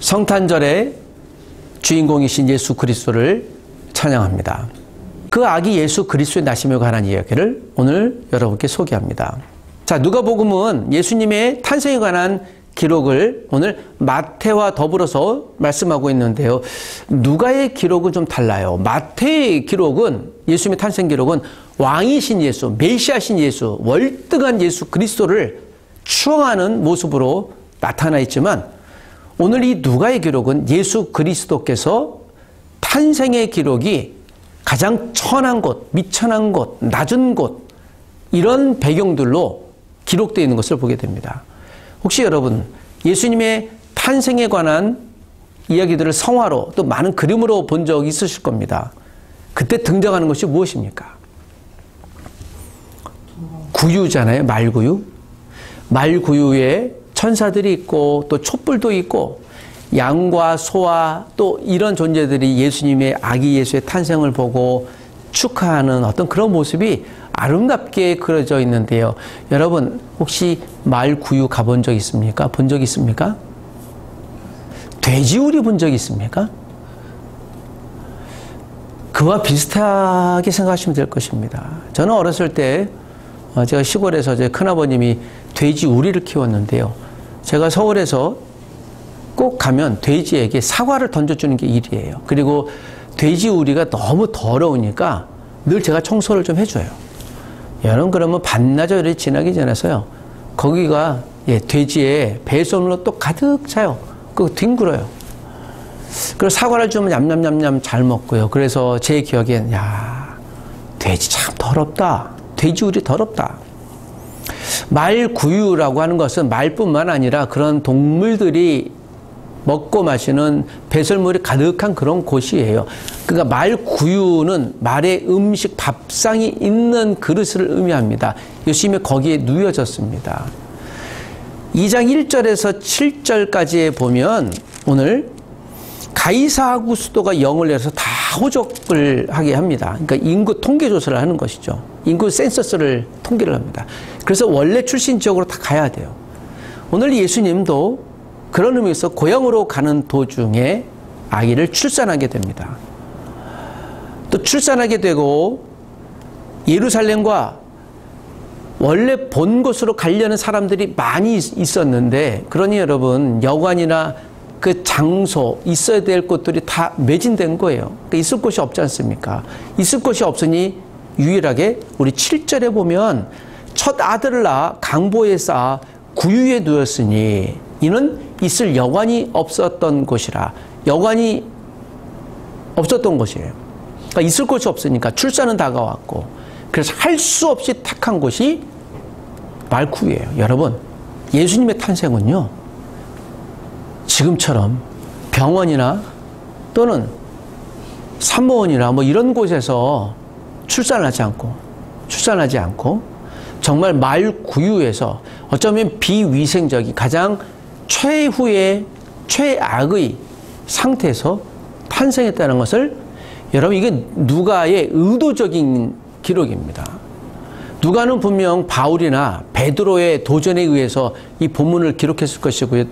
성탄절의 주인공이신 예수 그리스도를 찬양합니다. 그 아기 예수 그리스도의 나심에 관한 이야기를 오늘 여러분께 소개합니다. 자, 누가복음은 예수님의 탄생에 관한 기록을 오늘 마태와 더불어서 말씀하고 있는데요. 누가의 기록은 좀 달라요. 마태의 기록은, 예수님의 탄생 기록은 왕이신 예수, 메시아신 예수, 월등한 예수 그리스도를 추앙하는 모습으로 나타나 있지만, 오늘 이 누가의 기록은 예수 그리스도께서 탄생의 기록이 가장 천한 곳, 미천한 곳, 낮은 곳, 이런 배경들로 기록되어 있는 것을 보게 됩니다. 혹시 여러분, 예수님의 탄생에 관한 이야기들을 성화로 또 많은 그림으로 본 적이 있으실 겁니다. 그때 등장하는 것이 무엇입니까? 구유잖아요. 말구유. 말구유에 천사들이 있고 또 촛불도 있고 양과 소와 또 이런 존재들이 예수님의 아기 예수의 탄생을 보고 축하하는 어떤 그런 모습이 아름답게 그려져 있는데요. 여러분, 혹시 말구유 가본 적 있습니까? 본 적 있습니까? 돼지우리 본 적 있습니까? 그와 비슷하게 생각하시면 될 것입니다. 저는 어렸을 때 제가 시골에서 제 큰아버님이 돼지우리를 키웠는데요. 제가 서울에서 꼭 가면 돼지에게 사과를 던져주는 게 일이에요. 그리고 돼지우리가 너무 더러우니까 늘 제가 청소를 좀 해줘요. 여러분, 그러면 반나절이 지나기 전에서요, 거기가 돼지의 배선으로 또 가득 차요. 그거 뒹굴어요. 그래서 사과를 주면 냠냠냠냠 잘 먹고요. 그래서 제 기억엔, 야, 돼지 참 더럽다. 돼지우리 더럽다. 말구유라고 하는 것은 말뿐만 아니라 그런 동물들이 먹고 마시는 배설물이 가득한 그런 곳이에요. 그러니까 말구유는 말의 음식, 밥상이 있는 그릇을 의미합니다. 예수님이 거기에 누워졌습니다. 2장 1절에서 7절까지에 보면 오늘 가이사 아구스도가 영을 내서 다 호적을 하게 합니다. 그러니까 인구 통계 조사를 하는 것이죠. 인구 센서스를 통계를 합니다. 그래서 원래 출신 지역으로 다 가야 돼요. 오늘 예수님도 그런 의미에서 고향으로 가는 도중에 아기를 출산하게 됩니다. 또 출산하게 되고 예루살렘과 원래 본 곳으로 가려는 사람들이 많이 있었는데, 그러니 여러분, 여관이나 그 장소, 있어야 될 곳들이 다 매진된 거예요. 그러니까 있을 곳이 없지 않습니까? 있을 곳이 없으니 유일하게 우리 7절에 보면 첫 아들을 낳아 강보에 쌓아 구유에 누웠으니 이는 있을 여관이 없었던 곳이라. 여관이 없었던 곳이에요. 그러니까 있을 곳이 없으니까 출산은 다가왔고, 그래서 할 수 없이 택한 곳이 말구유예요. 여러분, 예수님의 탄생은요, 지금처럼 병원이나 또는 산모원이나 뭐 이런 곳에서 출산하지 않고 정말 말구유에서 어쩌면 비위생적인 가장 최후의 최악의 상태에서 탄생했다는 것을, 여러분, 이게 누가의 의도적인 기록입니다. 누가는 분명 바울이나 베드로의 도전에 의해서 이 본문을 기록했을 것이고요.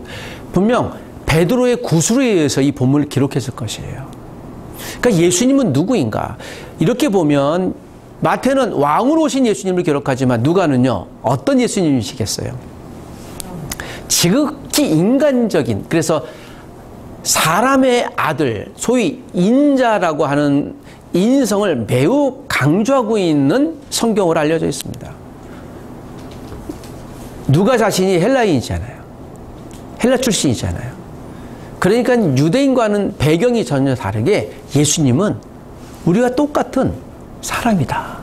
분명 베드로의 구술에 의해서 이 본문을 기록했을 것이에요. 그러니까 예수님은 누구인가? 이렇게 보면 마태는 왕으로 오신 예수님을 기록하지만 누가는요, 어떤 예수님이시겠어요? 지극히 인간적인, 그래서 사람의 아들, 소위 인자라고 하는 인성을 매우 강조하고 있는 성경으로 알려져 있습니다. 누가 자신이 헬라인이잖아요. 헬라 출신이잖아요. 그러니까 유대인과는 배경이 전혀 다르게 예수님은 우리가 똑같은 사람이다.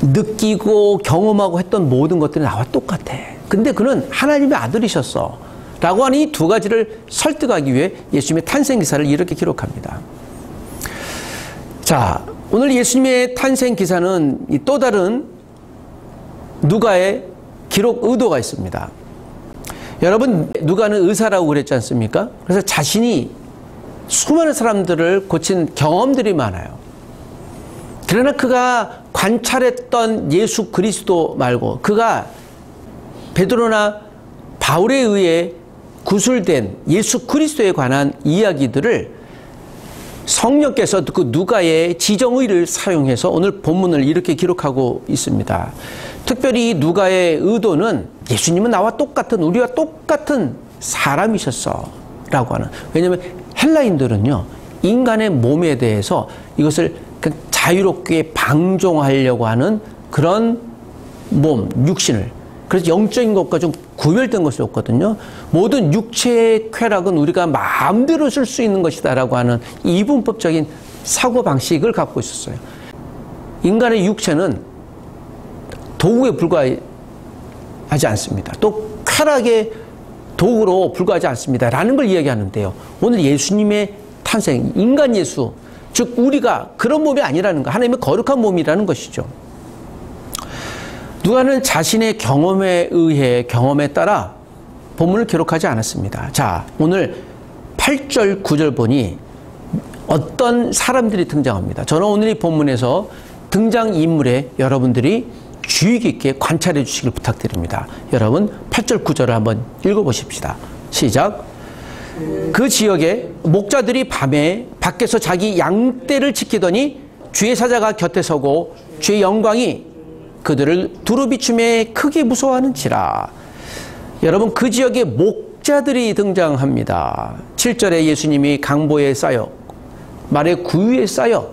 느끼고 경험하고 했던 모든 것들이 나와 똑같아. 근데 그는 하나님의 아들이셨어. 라고 하는 이 두 가지를 설득하기 위해 예수님의 탄생 기사를 이렇게 기록합니다. 자, 오늘 예수님의 탄생 기사는 또 다른 누가의 기록 의도가 있습니다. 여러분, 누가는 의사라고 그랬지 않습니까? 그래서 자신이 수많은 사람들을 고친 경험들이 많아요. 그러나 그가 관찰했던 예수 그리스도 말고, 그가 베드로나 바울에 의해 구술된 예수 그리스도에 관한 이야기들을 성령께서 그 누가의 지정의를 사용해서 오늘 본문을 이렇게 기록하고 있습니다. 특별히 누가의 의도는 예수님은 나와 똑같은, 우리와 똑같은 사람이셨어 라고 하는, 왜냐하면 헬라인들은요 인간의 몸에 대해서 이것을 자유롭게 방종하려고 하는 그런 몸, 육신을, 그래서 영적인 것과 좀 구별된 것이 없거든요. 모든 육체의 쾌락은 우리가 마음대로 쓸 수 있는 것이다라고 하는 이분법적인 사고방식을 갖고 있었어요. 인간의 육체는 도구에 불과하지 않습니다. 또 쾌락의 도구로 불과하지 않습니다. 라는 걸 이야기하는데요. 오늘 예수님의 탄생, 인간 예수, 즉 우리가 그런 몸이 아니라는 거, 하나님의 거룩한 몸이라는 것이죠. 누가는 자신의 경험에 의해, 경험에 따라 본문을 기록하지 않았습니다. 자, 오늘 8절, 9절 보니 어떤 사람들이 등장합니다. 저는 오늘 이 본문에서 등장인물에 여러분들이 주의 깊게 관찰해 주시길 부탁드립니다. 여러분 8절, 9절을 한번 읽어보십시다. 시작. 그 지역에 목자들이 밤에 밖에서 자기 양떼를 지키더니 주의 사자가 곁에 서고 주의 영광이 그들을 두루 비춤에 크게 무서워하는지라. 여러분 그 지역에 목자들이 등장합니다. 7절에 예수님이 강보에 쌓여 말의 구유에 쌓여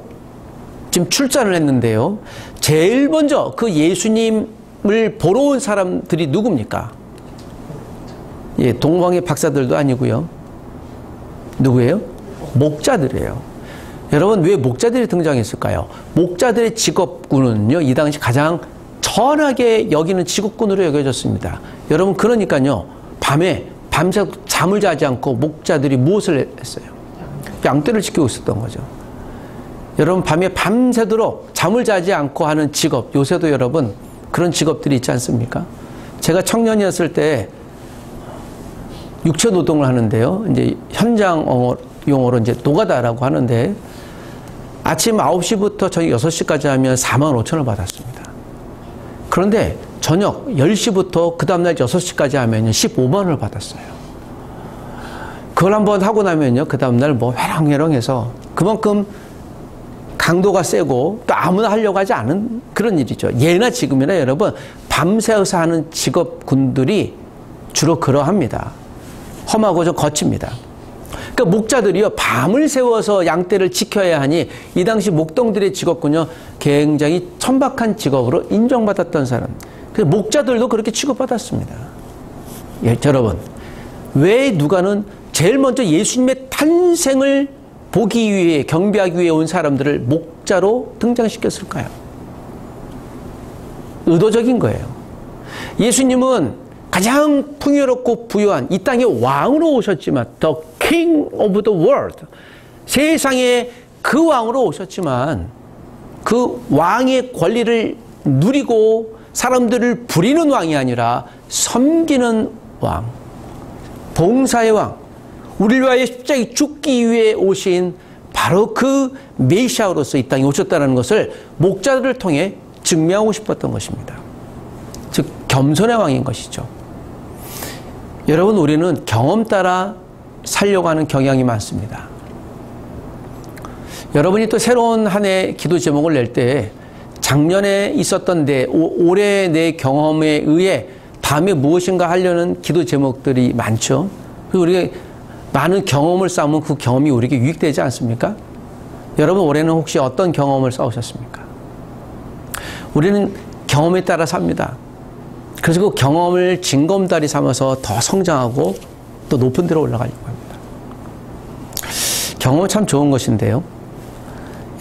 지금 출산을 했는데요. 제일 먼저 그 예수님을 보러 온 사람들이 누굽니까? 예, 동방의 박사들도 아니고요. 누구예요? 목자들이에요. 여러분 왜 목자들이 등장했을까요? 목자들의 직업군은요 이 당시 가장 천하게 여기는 직업군으로 여겨졌습니다. 여러분 그러니까요 밤새 잠을 자지 않고 목자들이 무엇을 했어요? 양떼를 지키고 있었던 거죠. 여러분 밤에 밤새도록 잠을 자지 않고 하는 직업, 요새도 여러분 그런 직업들이 있지 않습니까? 제가 청년이었을 때 육체 노동을 하는데요. 이제 현장 용어로 이제 노가다라고 하는데 아침 9시부터 저녁 6시까지 하면 45,000원을 받았습니다. 그런데 저녁 10시부터 그 다음날 6시까지 하면 15만 원을 받았어요. 그걸 한번 하고 나면요. 그 다음날 뭐 회랑회랑해서 그만큼 강도가 세고 또 아무나 하려고 하지 않은 그런 일이죠. 예나 지금이나 여러분 밤새워서 하는 직업군들이 주로 그러합니다. 험하고 좀 거칩니다. 그러니까 목자들이요 밤을 새워서 양떼를 지켜야 하니 이 당시 목동들의 직업군요 굉장히 천박한 직업으로 인정받았던 사람. 그래서 목자들도 그렇게 취급받았습니다. 예, 여러분 왜 누가는 제일 먼저 예수님의 탄생을 보기 위해 경배하기 위해 온 사람들을 목자로 등장시켰을까요? 의도적인 거예요. 예수님은 가장 풍요롭고 부유한 이 땅의 왕으로 오셨지만 The King of the World, 세상의 그 왕으로 오셨지만 그 왕의 권리를 누리고 사람들을 부리는 왕이 아니라 섬기는 왕, 봉사의 왕, 우리를 위하여 십자가에 죽기 위해 오신 바로 그 메시아로서 이 땅에 오셨다는 것을 목자들을 통해 증명하고 싶었던 것입니다. 즉 겸손의 왕인 것이죠. 여러분 우리는 경험 따라 살려고 하는 경향이 많습니다. 여러분이 또 새로운 한 해 기도 제목을 낼 때 작년에 있었던 올해 내 경험에 의해 다음에 무엇인가 하려는 기도 제목들이 많죠. 그리고 우리가 많은 경험을 쌓으면 그 경험이 우리에게 유익되지 않습니까? 여러분 올해는 혹시 어떤 경험을 쌓으셨습니까? 우리는 경험에 따라 삽니다. 그래서 그 경험을 징검다리 삼아서 더 성장하고 또 높은 데로 올라가려고 합니다. 경험은 참 좋은 것인데요.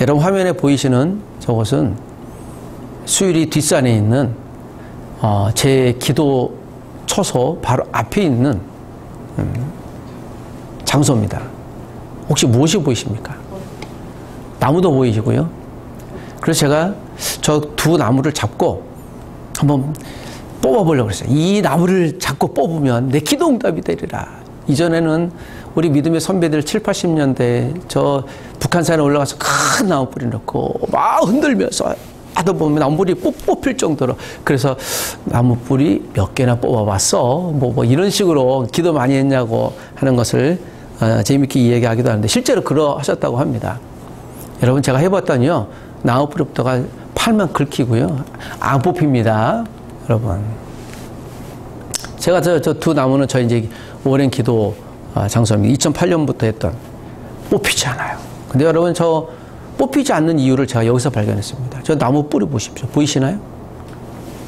여러분 화면에 보이시는 저것은 수유리 뒷산에 있는 제 기도 처소 바로 앞에 있는 장소입니다. 혹시 무엇이 보이십니까? 나무도 보이시고요. 그래서 제가 저 두 나무를 잡고 한번 뽑아보려고 했어요. 이 나무를 잡고 뽑으면 내 기도 응답이 되리라. 이전에는 우리 믿음의 선배들 7, 80년대 저 북한산에 올라가서 큰 나무 뿌리 놓고 막 흔들면서 하다 보면 나무 뿌리 뽑힐 정도로. 그래서 나무 뿌리 몇 개나 뽑아봤어. 뭐 이런 식으로 기도 많이 했냐고 하는 것을 재미있게 이야기하기도 하는데 실제로 그러하셨다고 합니다. 여러분 제가 해봤더니요. 나무 뿌리부터가 팔만 긁히고요. 안 뽑힙니다. 여러분. 제가 저 두 나무는 저 이제 오랜 기도 장소입니다. 2008년부터 했던 뽑히지 않아요. 근데 여러분 저 뽑히지 않는 이유를 제가 여기서 발견했습니다. 저 나무 뿌리 보십시오. 보이시나요?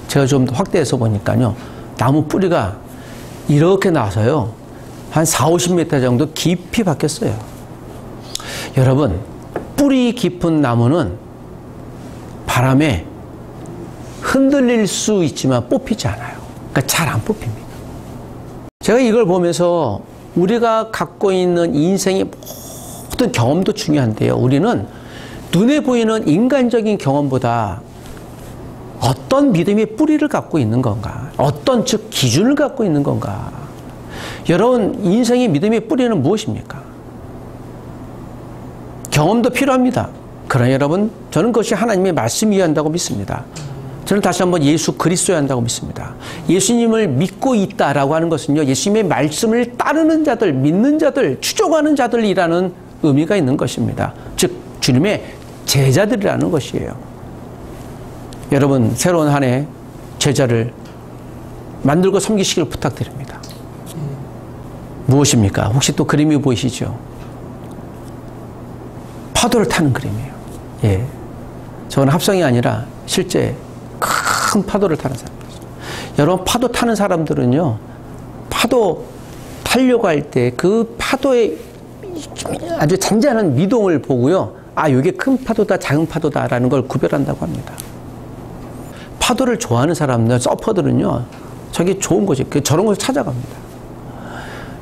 제가 좀 더 확대해서 보니까요. 나무 뿌리가 이렇게 나서요. 한 4, 50m 정도 깊이 박혔어요. 여러분, 뿌리 깊은 나무는 바람에 흔들릴 수 있지만 뽑히지 않아요. 그러니까 잘 안 뽑힙니다. 제가 이걸 보면서 우리가 갖고 있는 인생의 모든 경험도 중요한데요. 우리는 눈에 보이는 인간적인 경험보다 어떤 믿음의 뿌리를 갖고 있는 건가? 어떤 즉 기준을 갖고 있는 건가? 여러분 인생의 믿음의 뿌리는 무엇입니까? 경험도 필요합니다. 그러나 여러분 저는 그것이 하나님의 말씀이어야 한다고 믿습니다. 저는 다시 한번 예수 그리스도여야 한다고 믿습니다. 예수님을 믿고 있다라고 하는 것은요. 예수님의 말씀을 따르는 자들, 믿는 자들, 추종하는 자들이라는 의미가 있는 것입니다. 즉 주님의 제자들이라는 것이에요. 여러분 새로운 한 해 제자를 만들고 섬기시길 부탁드립니다. 무엇입니까? 혹시 또 그림이 보이시죠? 파도를 타는 그림이에요. 예, 저는 합성이 아니라 실제 큰 파도를 타는 사람이죠. 여러분 파도 타는 사람들은요. 파도 타려고 할 때 그 파도의 아주 잔잔한 미동을 보고요. 아, 이게 큰 파도다, 작은 파도다라는 걸 구별한다고 합니다. 파도를 좋아하는 사람들, 서퍼들은요, 저게 좋은 거지. 저런 걸 찾아갑니다.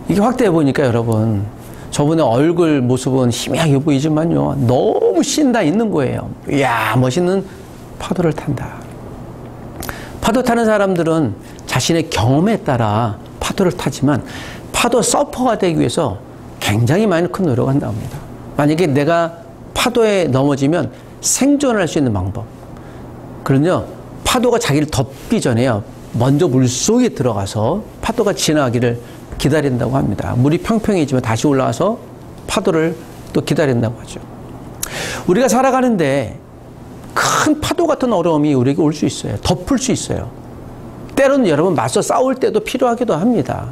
이게 확대해 보니까 여러분, 저분의 얼굴 모습은 희미하게 보이지만요, 너무 신다 있는 거예요. 이야, 멋있는 파도를 탄다. 파도 타는 사람들은 자신의 경험에 따라 파도를 타지만 파도 서퍼가 되기 위해서 굉장히 많이 큰 노력을 한다고 합니다. 만약에 내가 파도에 넘어지면 생존할 수 있는 방법. 그런요, 파도가 자기를 덮기 전에요. 먼저 물속에 들어가서 파도가 지나가기를 기다린다고 합니다. 물이 평평해지면 다시 올라와서 파도를 또 기다린다고 하죠. 우리가 살아가는데 큰 파도 같은 어려움이 우리에게 올 수 있어요. 덮을 수 있어요. 때로는 여러분 맞서 싸울 때도 필요하기도 합니다.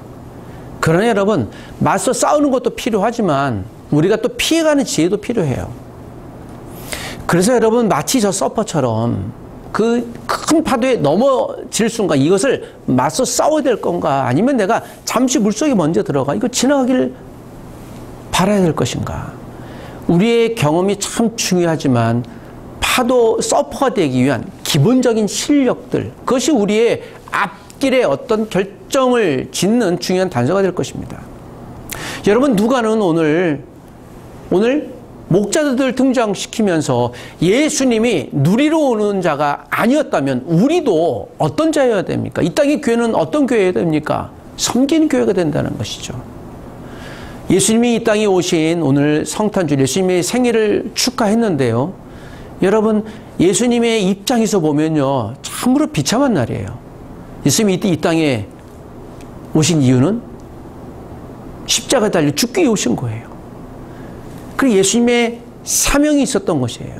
그러나 여러분 맞서 싸우는 것도 필요하지만 우리가 또 피해가는 지혜도 필요해요. 그래서 여러분 마치 저 서퍼처럼 그 큰 파도에 넘어질 순간 이것을 맞서 싸워야 될 건가 아니면 내가 잠시 물속에 먼저 들어가 이거 지나가기를 바라야 될 것인가. 우리의 경험이 참 중요하지만 파도 서퍼가 되기 위한 기본적인 실력들 그것이 우리의 앞길에 어떤 결정을 짓는 중요한 단서가 될 것입니다. 여러분 누가는 오늘 목자들을 등장시키면서 예수님이 누리러 오는 자가 아니었다면 우리도 어떤 자여야 됩니까? 이 땅의 교회는 어떤 교회여야 됩니까? 섬기는 교회가 된다는 것이죠. 예수님이 이 땅에 오신 오늘 성탄절 예수님의 생일을 축하했는데요. 여러분 예수님의 입장에서 보면요. 참으로 비참한 날이에요. 예수님이 이 땅에 오신 이유는 십자가에 달려 죽기 위해 오신 거예요. 그리고 예수님의 사명이 있었던 것이에요.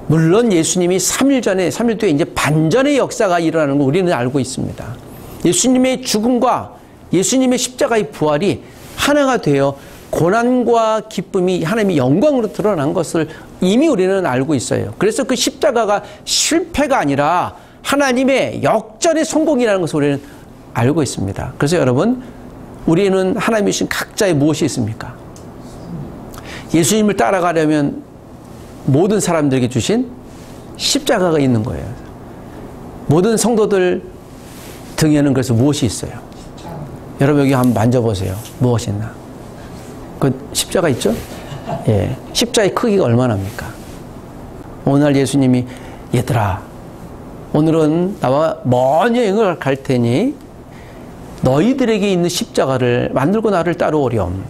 물론 예수님이 3일 전에, 3일 뒤에 이제 반전의 역사가 일어나는 걸 우리는 알고 있습니다. 예수님의 죽음과 예수님의 십자가의 부활이 하나가 되어 고난과 기쁨이 하나님의 영광으로 드러난 것을 이미 우리는 알고 있어요. 그래서 그 십자가가 실패가 아니라 하나님의 역전의 성공이라는 것을 우리는 알고 있습니다. 그래서 여러분, 우리는 하나님이 주신 각자의 무엇이 있습니까? 예수님을 따라가려면 모든 사람들에게 주신 십자가가 있는 거예요. 모든 성도들 등에는 그래서 무엇이 있어요? 여러분 여기 한번 만져보세요. 무엇이 있나? 그 십자가 있죠? 예. 십자가의 크기가 얼마나 합니까? 오늘 예수님이 얘들아 오늘은 나와 먼 여행을 갈 테니 너희들에게 있는 십자가를 만들고 나를 따라오렴.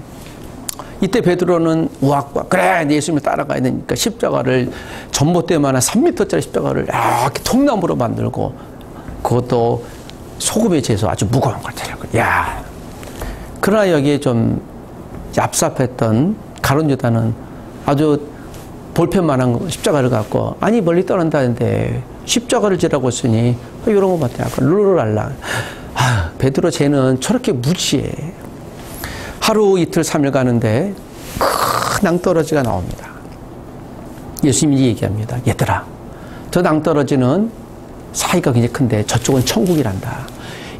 이때 베드로는 우악과 그래 예수님을 따라가야 되니까 십자가를 전봇대만한 3m짜리 십자가를 이렇게 통나무로 만들고 그것도 소금에 재서 아주 무거운 걸 데려고. 야, 그러나 여기에 좀 얍삽했던 가룟 유다는 아주 볼펜만한 십자가를 갖고 아니 멀리 떠난다는데 십자가를 지라고 했으니 이런 거 같아. 아까 룰루랄라. 아, 베드로 쟤는 저렇게 무지해. 하루 이틀 3일 가는데 큰 낭떠러지가 나옵니다. 예수님이 얘기합니다. 얘들아, 저 낭떠러지는 사이가 굉장히 큰데 저쪽은 천국이란다.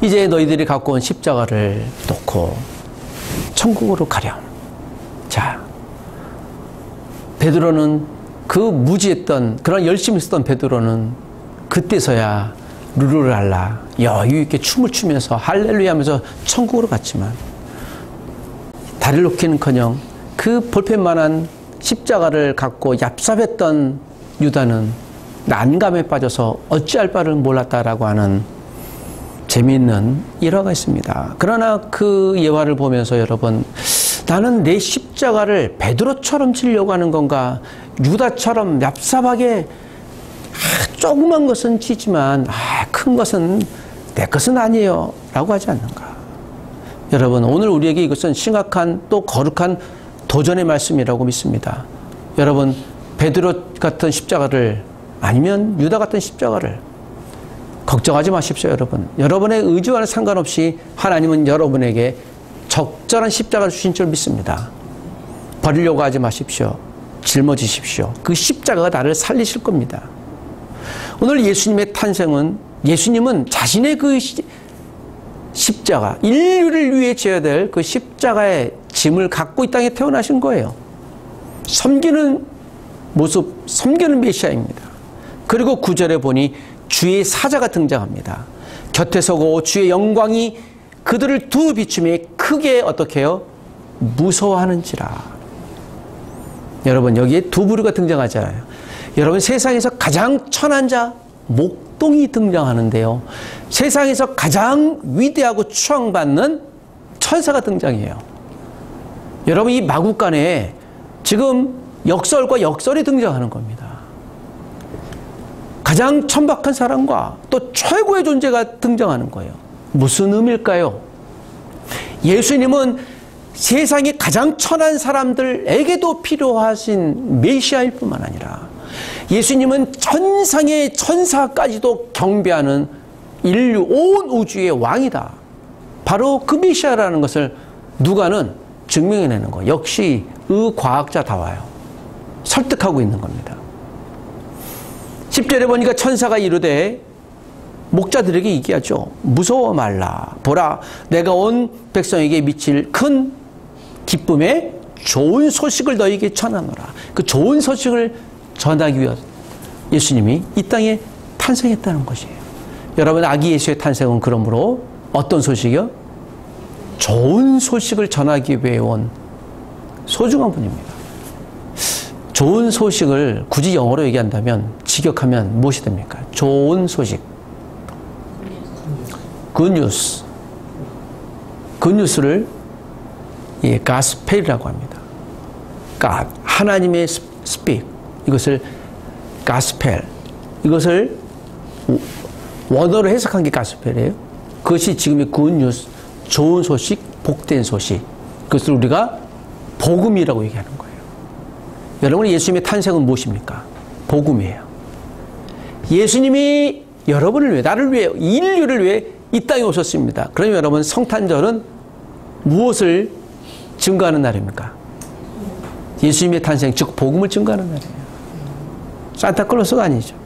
이제 너희들이 갖고 온 십자가를 놓고 천국으로 가렴. 자, 베드로는 그 무지했던 그런 열심히 쓰던 베드로는 그때서야 룰루랄라 여유 있게 춤을 추면서 할렐루야 하면서 천국으로 갔지만 다리를 놓기는커녕 그 볼펜만한 십자가를 갖고 얍삽했던 유다는 난감에 빠져서 어찌할 바를 몰랐다라고 하는 재미있는 일화가 있습니다. 그러나 그 예화를 보면서 여러분, 나는 내 십자가를 베드로처럼 지려고 하는 건가? 유다처럼 얍삽하게 조그만 것은 지지만 큰 것은 내 것은 아니에요 라고 하지 않는가? 여러분, 오늘 우리에게 이것은 심각한 또 거룩한 도전의 말씀이라고 믿습니다. 여러분, 베드로 같은 십자가를 아니면 유다 같은 십자가를 걱정하지 마십시오. 여러분, 여러분의 의지와는 상관없이 하나님은 여러분에게 적절한 십자가를 주신 줄 믿습니다. 버리려고 하지 마십시오. 짊어지십시오. 그 십자가가 나를 살리실 겁니다. 오늘 예수님의 탄생은, 예수님은 자신의 그 십자가, 인류를 위해 져야 될 그 십자가의 짐을 갖고 이 땅에 태어나신 거예요. 섬기는 모습, 섬기는 메시아입니다. 그리고 9절에 보니 주의 사자가 등장합니다. 곁에 서고 주의 영광이 그들을 두 비춤에 크게 어떻게 해요? 무서워하는지라. 여러분, 여기에 두 부류가 등장하잖아요. 여러분, 세상에서 가장 천한 자 목동이 등장하는데요. 세상에서 가장 위대하고 추앙받는 천사가 등장해요. 여러분, 이 마국간에 지금 역설과 역설이 등장하는 겁니다. 가장 천박한 사람과 또 최고의 존재가 등장하는 거예요. 무슨 의미일까요? 예수님은 세상에 가장 천한 사람들에게도 필요하신 메시아일 뿐만 아니라 예수님은 천상의 천사까지도 경배하는 인류 온 우주의 왕이다. 바로 그 메시아라는 것을 누가는 증명해내는 거예요. 역시 의과학자다워요. 설득하고 있는 겁니다. 10절에 보니까 천사가 이르되 목자들에게 얘기하죠. 무서워 말라. 보라, 내가 온 백성에게 미칠 큰 기쁨의 좋은 소식을 너희에게 전하노라. 그 좋은 소식을 전하기 위해 예수님이 이 땅에 탄생했다는 것이에요. 여러분, 아기 예수의 탄생은 그러므로 어떤 소식이요? 좋은 소식을 전하기 위해 온 소중한 분입니다. 좋은 소식을 굳이 영어로 얘기한다면, 직역하면 무엇이 됩니까? 좋은 소식. 굿뉴스. 굿뉴스를 가스펠이라고 합니다. God, 하나님의 speak. 이것을 가스펠. 이것을 원어로 해석한 게 가스펠이에요. 그것이 지금의 굿뉴스, 좋은 소식, 복된 소식. 그것을 우리가 복음이라고 얘기하는 거예요. 여러분, 예수님의 탄생은 무엇입니까? 복음이에요. 예수님이 여러분을 위해, 나를 위해, 인류를 위해 이 땅에 오셨습니다. 그러면 여러분, 성탄절은 무엇을 증거하는 날입니까? 예수님의 탄생, 즉 복음을 증거하는 날이에요. 산타클로스가 아니죠.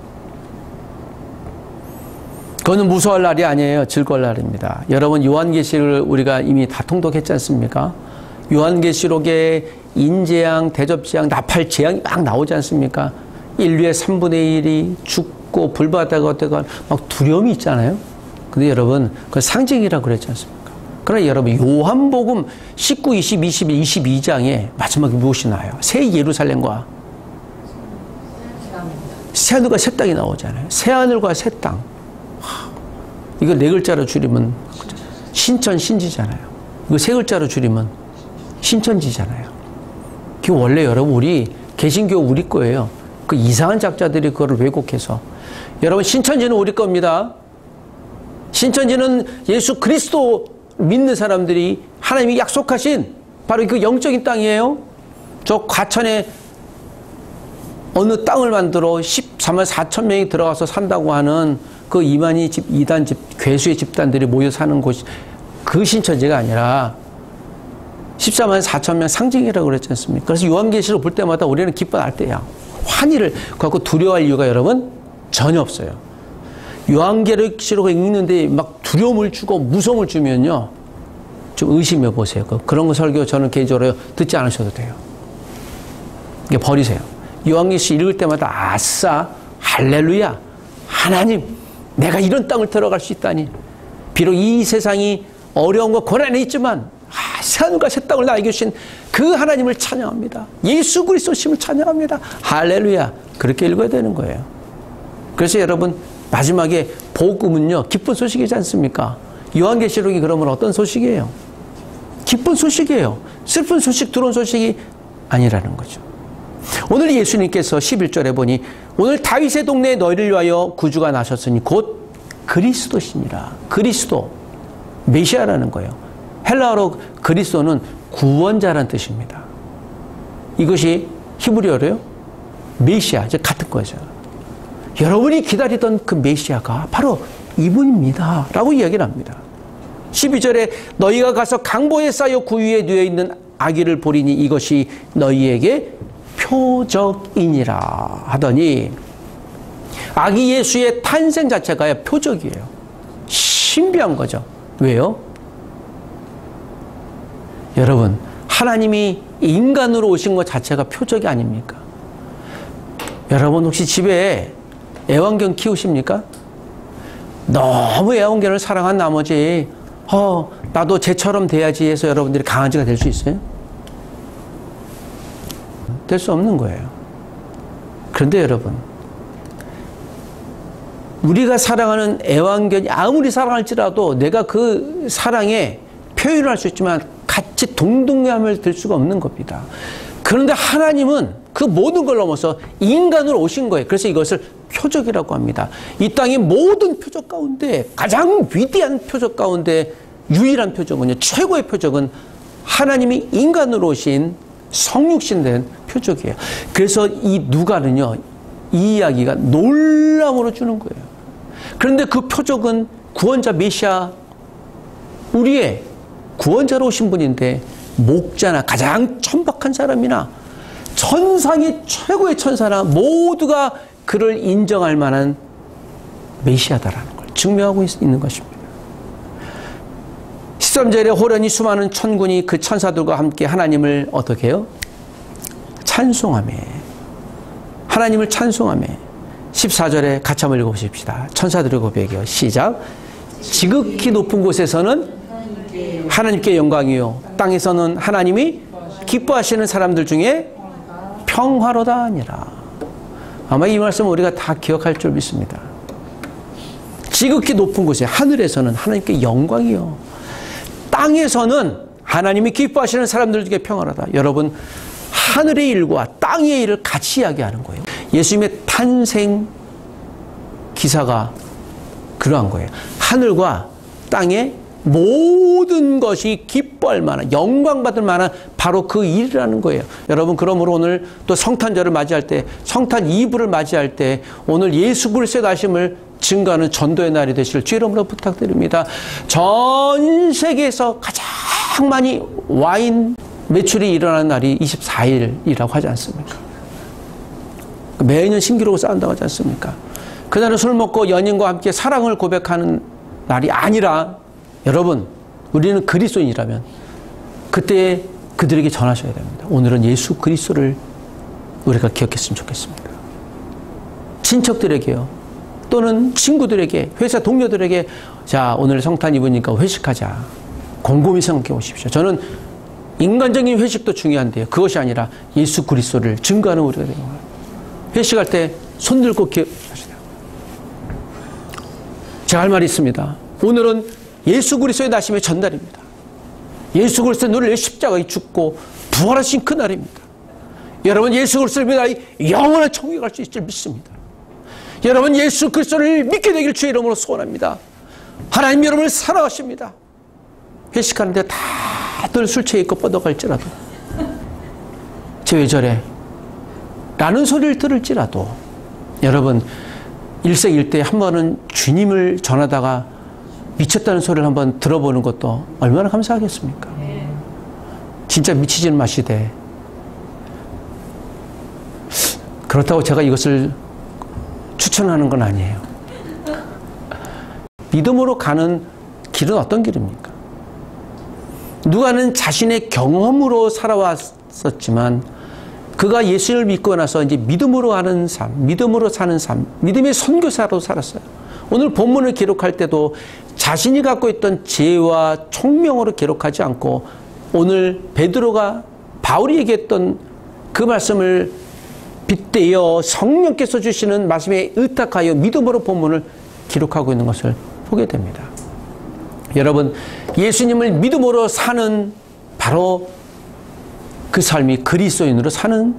그거는 무서워할 날이 아니에요. 즐거울 날입니다. 여러분, 요한계시를 우리가 이미 다 통독했지 않습니까? 요한계시록에 인재양, 대접재앙, 나팔재앙이 막 나오지 않습니까? 인류의 3분의 1이 죽고 불바다가 되고 막 두려움이 있잖아요. 근데 여러분, 그건 상징이라고 그랬지 않습니까? 그러나 여러분, 요한복음 19, 20, 21, 22장에 마지막에 무엇이 나와요? 새 예루살렘과 새하늘과 새 땅이 나오잖아요. 새하늘과 새 땅. 이거 네 글자로 줄이면 신천, 신지잖아요. 이거 세 글자로 줄이면 신천지잖아요. 그 원래 여러분 우리 개신교 우리 거예요. 그 이상한 작자들이 그거를 왜곡해서. 여러분 신천지는 우리 겁니다. 신천지는 예수 그리스도 믿는 사람들이 하나님이 약속하신 바로 그 영적인 땅이에요. 저 과천에 어느 땅을 만들어 14만 4천 명이 들어가서 산다고 하는 그 이만희 집, 이단 집, 괴수의 집단들이 모여 사는 곳이 그 신천지가 아니라 14만 4천 명 상징이라고 그랬지 않습니까? 그래서 요한계시록 볼 때마다 우리는 기뻐할 때야. 환희를 갖고 두려워할 이유가 여러분 전혀 없어요. 요한계시록을 읽는데 막 두려움을 주고 무서움을 주면요. 좀 의심해 보세요. 그런 거 설교 저는 개인적으로 듣지 않으셔도 돼요. 이게 버리세요. 요한계시록 읽을 때마다 아싸, 할렐루야, 하나님, 내가 이런 땅을 들어갈 수 있다니. 비록 이 세상이 어려움과 고난이 있지만 산과 새 땅을 나에게 주신 그 하나님을 찬양합니다. 예수 그리스도심을 찬양합니다. 할렐루야. 그렇게 읽어야 되는 거예요. 그래서 여러분 마지막에 복음은요 기쁜 소식이지 않습니까? 요한계시록이 그러면 어떤 소식이에요? 기쁜 소식이에요. 슬픈 소식, 두려운 소식이 아니라는 거죠. 오늘 예수님께서 11절에 보니 오늘 다윗의 동네에 너희를 위하여 구주가 나셨으니 곧 그리스도시니라. 그리스도, 메시아라는 거예요. 헬라어로 그리스도는 구원자라는 뜻입니다. 이것이 히브리어로요 메시아, 즉 같은 거죠. 여러분이 기다리던 그 메시아가 바로 이분입니다 라고 이야기를 합니다. 12절에 너희가 가서 강보에 쌓여 구유에 누워 있는 아기를 보리니 이것이 너희에게 표적이니라 하더니 아기 예수의 탄생 자체가 표적이에요. 신비한 거죠. 왜요? 여러분 하나님이 인간으로 오신 것 자체가 표적이 아닙니까? 여러분 혹시 집에 애완견 키우십니까? 너무 애완견을 사랑한 나머지 나도 쟤처럼 돼야지 해서 여러분들이 강아지가 될 수 있어요? 될 수 없는 거예요. 그런데 여러분 우리가 사랑하는 애완견이 아무리 사랑할지라도 내가 그 사랑에 표현을 할 수 있지만 같이 동등함을 들 수가 없는 겁니다. 그런데 하나님은 그 모든 걸 넘어서 인간으로 오신 거예요. 그래서 이것을 표적이라고 합니다. 이 땅의 모든 표적 가운데 가장 위대한 표적 가운데 유일한 표적은요, 최고의 표적은 하나님이 인간으로 오신 성육신된 표적이에요. 그래서 이 누가는요, 이 이야기가 놀람으로 주는 거예요. 그런데 그 표적은 구원자 메시아, 우리의 구원자로 오신 분인데 목자나 가장 천박한 사람이나 천상의 최고의 천사나 모두가 그를 인정할 만한 메시아다라는 걸 증명하고 있는 것입니다. 13절에 호련히 수많은 천군이 그 천사들과 함께 하나님을 어떻게 해요? 찬송하며 하나님을 찬송하며 14절에 같이 한번 읽어보십시다. 천사들의 고백이요. 시작. 지극히 높은 곳에서는 하나님께 영광이요 땅에서는 하나님이 기뻐하시는 사람들 중에 평화로다 하니라. 아마 이 말씀 우리가 다 기억할 줄 믿습니다. 지극히 높은 곳에 하늘에서는 하나님께 영광이요 땅에서는 하나님이 기뻐하시는 사람들 중에 평화로다. 여러분 하늘의 일과 땅의 일을 같이 이야기하는 거예요. 예수님의 탄생 기사가 그러한 거예요. 하늘과 땅의 모든 것이 기뻐할 만한 영광받을 만한 바로 그 일이라는 거예요. 여러분 그러므로 오늘 또 성탄절을 맞이할 때 성탄 이브를 맞이할 때 오늘 예수 그리스도의 나심을 증거하는 전도의 날이 되실 주 이름으로 부탁드립니다. 전 세계에서 가장 많이 와인 매출이 일어나는 날이 24일이라고 하지 않습니까? 매년 신기록을 쌓는다고 하지 않습니까? 그날은 술 먹고 연인과 함께 사랑을 고백하는 날이 아니라 여러분 우리는 그리스도인이라면 그때 그들에게 전하셔야 됩니다. 오늘은 예수 그리스도를 우리가 기억했으면 좋겠습니다. 친척들에게요 또는 친구들에게 회사 동료들에게 자 오늘 성탄 입으니까 회식하자 곰곰이 생각해 보십시오. 저는 인간적인 회식도 중요한데요 그것이 아니라 예수 그리스도를 증거하는 우리가 되는 거예요. 회식할 때 손 들고 기억하시죠. 제가 할 말이 있습니다. 오늘은 예수 그리스도의 나심의 전날입니다. 예수 그리스도의 우리를 십자가에 죽고 부활하신 그 날입니다. 여러분 예수 그리스도를 믿어 영원한 천국에 갈 수 있을 줄 믿습니다. 여러분 예수 그리스도를 믿게 되길 주의 이름으로 소원합니다. 하나님 여러분을 사랑하십니다. 회식하는데 다들 술 취해 있고 뻗어갈지라도 쟤 왜 저래? 라는 소리를 들을지라도 여러분 일생일대에 한 번은 주님을 전하다가 미쳤다는 소리를 한번 들어보는 것도 얼마나 감사하겠습니까? 진짜 미치지는 마시되. 그렇다고 제가 이것을 추천하는 건 아니에요. 믿음으로 가는 길은 어떤 길입니까? 누가는 자신의 경험으로 살아왔었지만 그가 예수를 믿고 나서 이제 믿음으로 하는 삶, 믿음으로 사는 삶, 믿음의 선교사로 살았어요. 오늘 본문을 기록할 때도 자신이 갖고 있던 지혜와 총명으로 기록하지 않고 오늘 베드로가 바울이 얘기했던 그 말씀을 빗대어 성령께서 주시는 말씀에 의탁하여 믿음으로 본문을 기록하고 있는 것을 보게 됩니다. 여러분, 예수님을 믿음으로 사는 바로 그 삶이 그리스도인으로 사는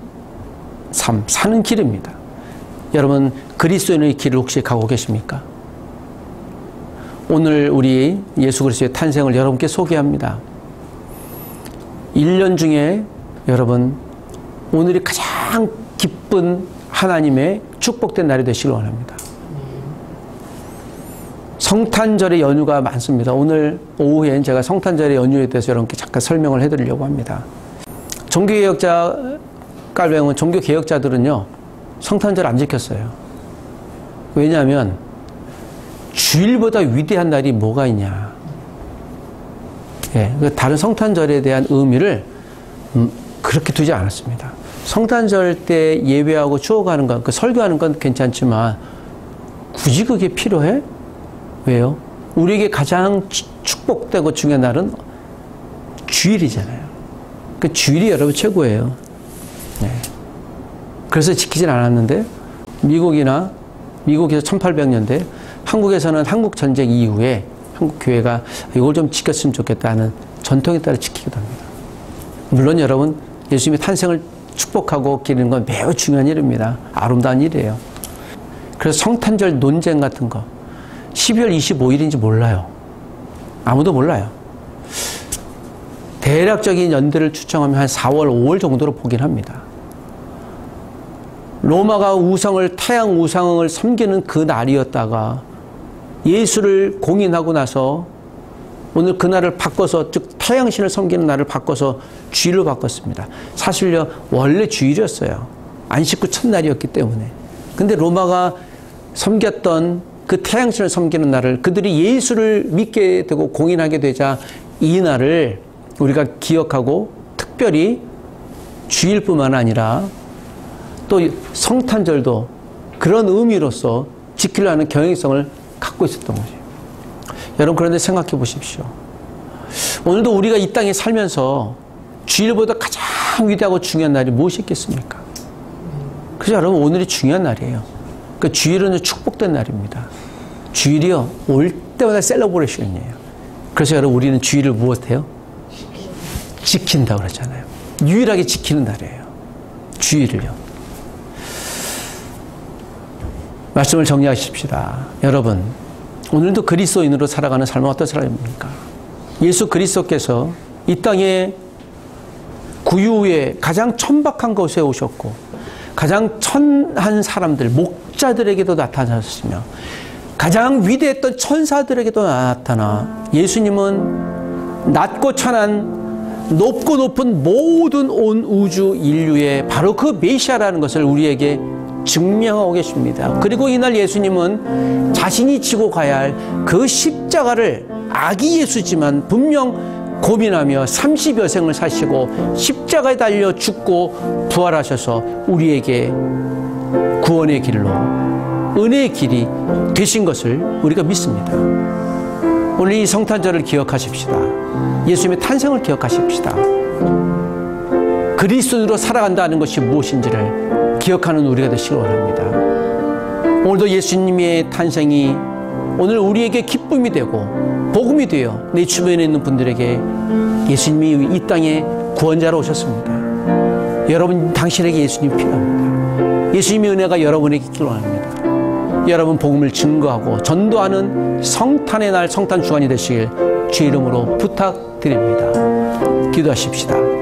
삶, 사는 길입니다. 여러분, 그리스도인의 길을 혹시 가고 계십니까? 오늘 우리 예수 그리스도의 탄생을 여러분께 소개합니다. 1년 중에 여러분, 오늘이 가장 기쁜 하나님의 축복된 날이 되시길 원합니다. 성탄절의 연휴가 많습니다. 오늘 오후엔 제가 성탄절의 연휴에 대해서 여러분께 잠깐 설명을 해드리려고 합니다. 종교개혁자들은요, 성탄절 안 지켰어요. 왜냐하면 주일보다 위대한 날이 뭐가 있냐. 예, 다른 성탄절에 대한 의미를 그렇게 두지 않았습니다. 성탄절 때 예배하고 추억하는 건, 설교하는 건 괜찮지만 굳이 그게 필요해? 왜요? 우리에게 가장 축복되고 중요한 날은 주일이잖아요. 그 주일이 여러분 최고예요. 네. 그래서 지키진 않았는데 미국에서 1800년대 한국에서는 한국전쟁 이후에 한국 교회가 이걸 좀 지켰으면 좋겠다는 전통에 따라 지키기도 합니다. 물론 여러분 예수님의 탄생을 축복하고 기리는 건 매우 중요한 일입니다. 아름다운 일이에요. 그래서 성탄절 논쟁 같은 거 12월 25일인지 몰라요. 아무도 몰라요. 대략적인 연대를 추정하면 한 4월, 5월 정도로 보긴 합니다. 로마가 태양 우상을 섬기는 그 날이었다가 예수를 공인하고 나서 오늘 그날을 바꿔서, 즉 태양신을 섬기는 날을 바꿔서 주일로 바꿨습니다. 사실요, 원래 주일이었어요. 안식구 첫날이었기 때문에. 근데 로마가 섬겼던 그 태양신을 섬기는 날을 그들이 예수를 믿게 되고 공인하게 되자 이 날을 우리가 기억하고 특별히 주일뿐만 아니라 또 성탄절도 그런 의미로서 지키려는 경향성을 갖고 있었던 거죠. 여러분, 그런데 생각해 보십시오. 오늘도 우리가 이 땅에 살면서 주일보다 가장 위대하고 중요한 날이 무엇이 있겠습니까? 그래서 여러분, 오늘이 중요한 날이에요. 그 주일은 축복된 날입니다. 주일이요, 올 때마다 셀러브레이션이에요. 그래서 여러분, 우리는 주일을 무엇해요? 지킨다고 그러잖아요. 유일하게 지키는 날이에요. 주일을요. 말씀을 정리하십시다. 여러분, 오늘도 그리스도인으로 살아가는 삶은 어떤 삶입니까? 예수 그리스도께서 이 땅에 구유에 가장 천박한 곳에 오셨고 가장 천한 사람들, 목자들에게도 나타나셨으며 가장 위대했던 천사들에게도 나타나 예수님은 낮고 천한 높고 높은 모든 온 우주 인류의 바로 그 메시아라는 것을 우리에게 증명하고 계십니다. 그리고 이날 예수님은 자신이 지고 가야 할 그 십자가를 아기 예수지만 분명 고민하며 30여 생을 사시고 십자가에 달려 죽고 부활하셔서 우리에게 구원의 길로 은혜의 길이 되신 것을 우리가 믿습니다. 오늘 이 성탄절을 기억하십시다. 예수님의 탄생을 기억하십시다. 그리스도인으로 살아간다는 것이 무엇인지를 기억하는 우리가 되시길 원합니다. 오늘도 예수님의 탄생이 오늘 우리에게 기쁨이 되고 복음이 되어 내 주변에 있는 분들에게 예수님이 이 땅에 구원자로 오셨습니다. 여러분, 당신에게 예수님 필요합니다. 예수님의 은혜가 여러분에게 있기를 원합니다. 여러분 복음을 증거하고 전도하는 성탄의 날 성탄 주간이 되시길 주의 이름으로 부탁드립니다. 기도하십시다.